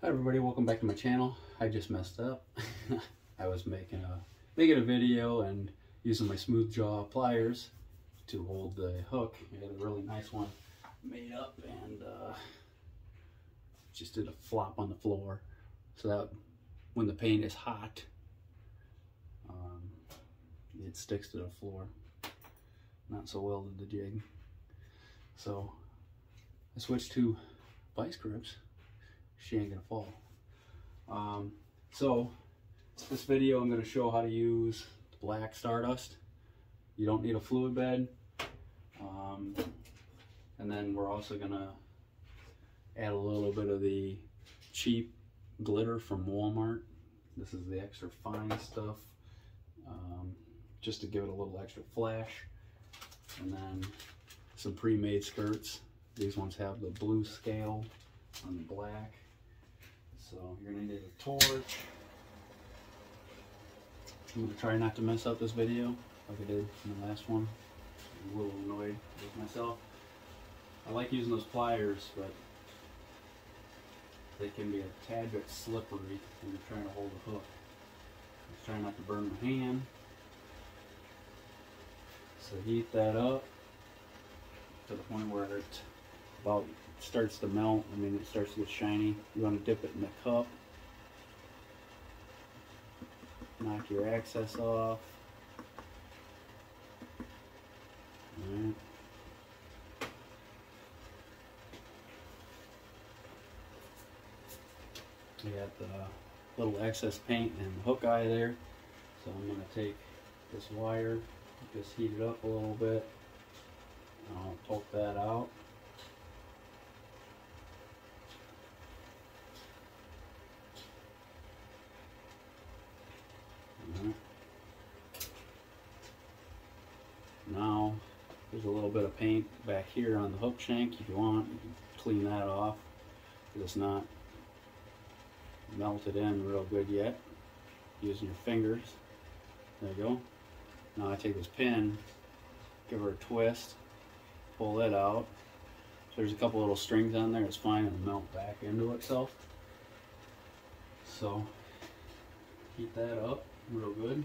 Hi everybody, welcome back to my channel. I just messed up. I was making a video and using my smooth jaw pliers to hold the hook. I got a really nice one made up and just did a flop on the floor so that when the paint is hot, it sticks to the floor. Not so well to the jig. So I switched to vice grips. She ain't gonna fall. So this video I'm going to show how to use the black Stardust. You don't need a fluid bed. And then we're also going to add a little bit of the cheap glitter from Walmart. This is the extra fine stuff, just to give it a little extra flash. And then some pre-made skirts. These ones have the blue scale on the black. So you're going to need a torch. I'm going to try not to mess up this video like I did in the last one. I'm a little annoyed with myself. I like using those pliers, but they can be a tad bit slippery when you're trying to hold the hook. Just try not to burn my hand. So heat that up to the point where it about starts to melt. I mean, it starts to get shiny. You want to dip it in the cup. Knock your excess off. Alright. We got the little excess paint and the hook eye there. So I'm going to take this wire, just heat it up a little bit. I'll poke that out. Now there's a little bit of paint back here on the hook shank. If you want, you can clean that off. It's not melted in real good yet. Using your fingers. There you go. Now I take this pin, give her a twist, pull it out. There's a couple little strings on there. It's fine. It'll melt back into itself. So heat that up real good.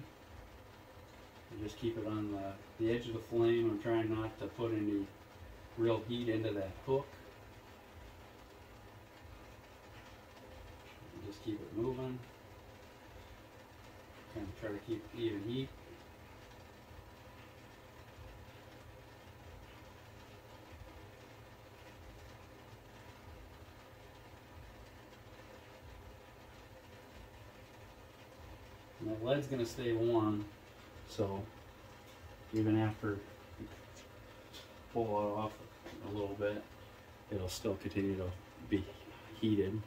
Just keep it on the edge of the flame. I'm trying not to put any real heat into that hook. Just keep it moving. Kind of try to keep even heat. And that lead's going to stay warm. So even after you pull it off a little bit, it'll still continue to be heated.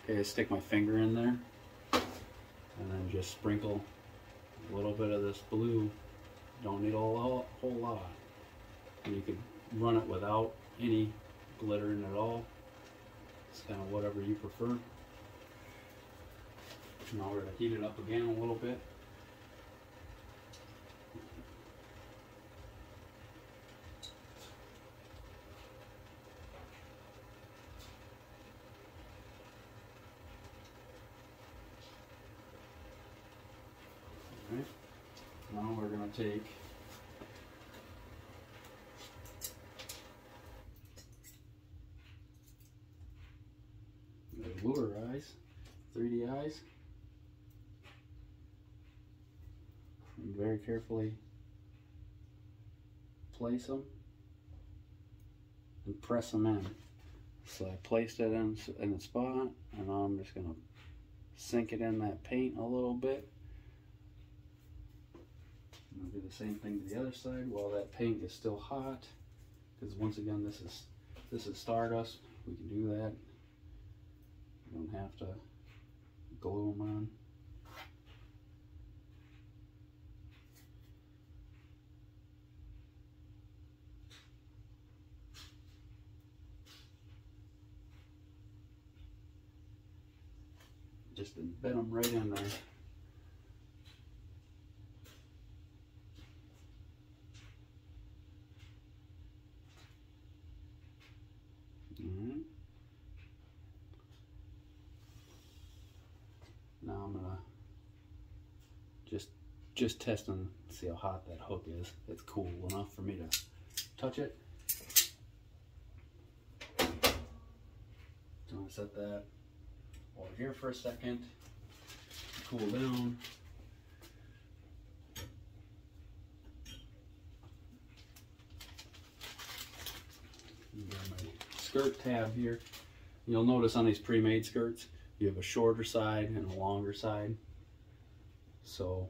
Okay, I stick my finger in there and then just sprinkle a little bit of this blue. Don't need a whole lot. And you can run it without any glitter in it at all. It's kind of whatever you prefer. Now we're going to heat it up again a little bit. Now we're going to take the lure eyes, 3D eyes, and very carefully place them and press them in. So I placed it in the spot, and now I'm just going to sink it in that paint a little bit. I'll do the same thing to the other side while that paint is still hot, because once again this is Stardust. We can do that. You don't have to glue them on. Just embed them right in there. I'm gonna just test and see how hot that hook is. It's cool enough for me to touch it. So I'm gonna set that over here for a second, cool down. Got my skirt tab here. You'll notice on these pre-made skirts, you have a shorter side and a longer side. So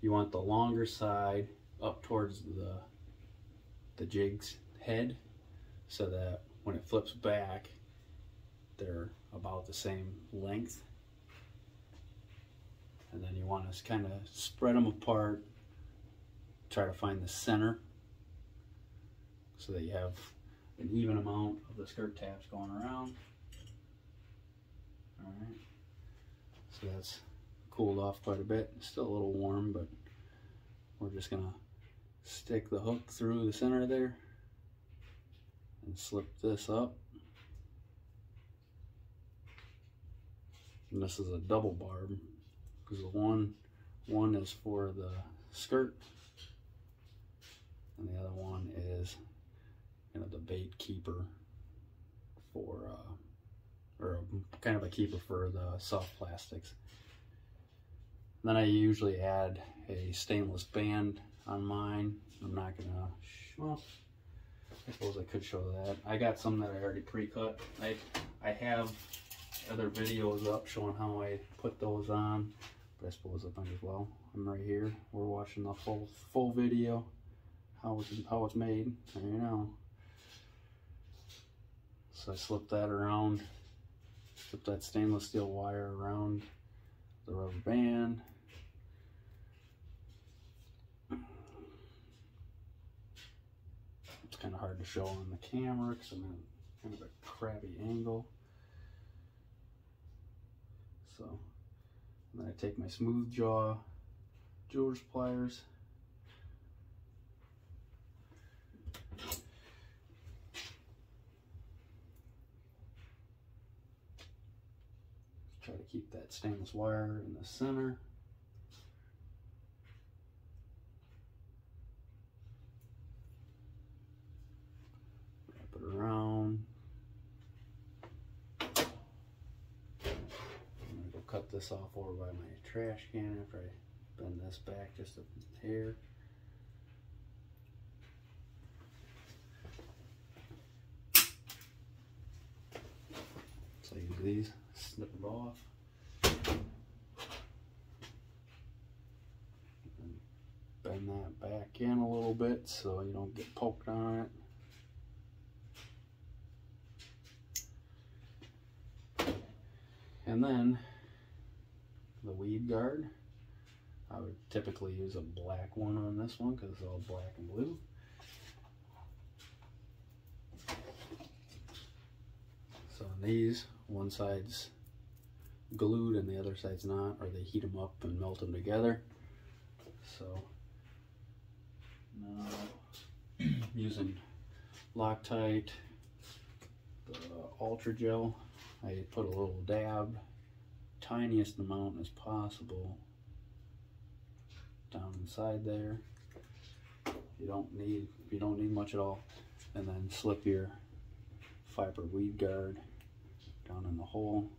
you want the longer side up towards the jig's head, so that when it flips back, they're about the same length. And then you want to kind of spread them apart, try to find the center, so that you have an even amount of the skirt tabs going around. All right, so that's cooled off quite a bit. It's still a little warm, but we're just gonna stick the hook through the center there and slip this up. And this is a double barb, because the one is for the skirt and the other one is the bait keeper for or kind of a keeper for the soft plastics. And then I usually add a stainless band on mine. I'm not gonna, well, I suppose I could show that. I got some that I already pre-cut. I have other videos up showing how I put those on, but I suppose I might as well. I'm right here. We're watching the full video, how it's made. There you know. So I slip that around, slip that stainless steel wire around the rubber band. It's kind of hard to show on the camera because I'm in kind of a crappy angle. So, and then I take my smooth jaw jeweler's pliers. Try to keep that stainless wire in the center. Wrap it around. I'm gonna go cut this off over by my trash can after I bend this back just a hair. So I use these, snip them off. And bend that back in a little bit so you don't get poked on it. And then the weed guard, I would typically use a black one on this one because it's all black and blue. So on these, one side's glued and the other side's not, or they heat them up and melt them together. So now using Loctite, the Ultra Gel, I put a little dab, tiniest amount as possible, down inside there. You don't need much at all, and then slip your fiber weed guard down in the hole.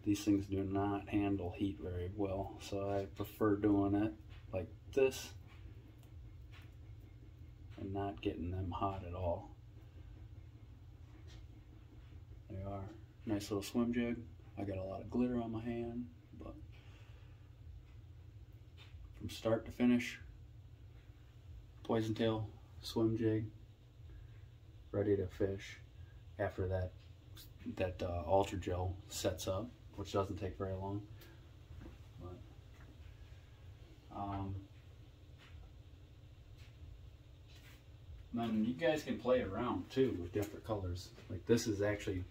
These things do not handle heat very well, so I prefer doing it like this and not getting them hot at all. They are. Nice little swim jig. I got a lot of glitter on my hand, but from start to finish, poison tail, swim jig, ready to fish after that Ultra Gel sets up, which doesn't take very long. But, then you guys can play around too with different colors. Like this was 8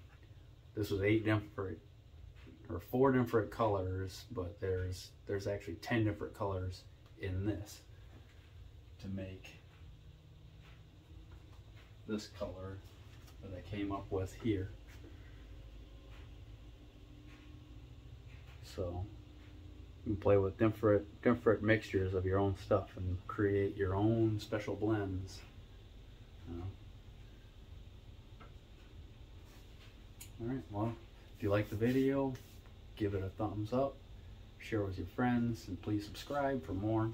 different or 4 different colors, but there's actually 10 different colors in this to make this color that I came up with here. So You can play with different mixtures of your own stuff and create your own special blends. You know? Alright, well, if you like the video, give it a thumbs up, share with your friends, and please subscribe for more.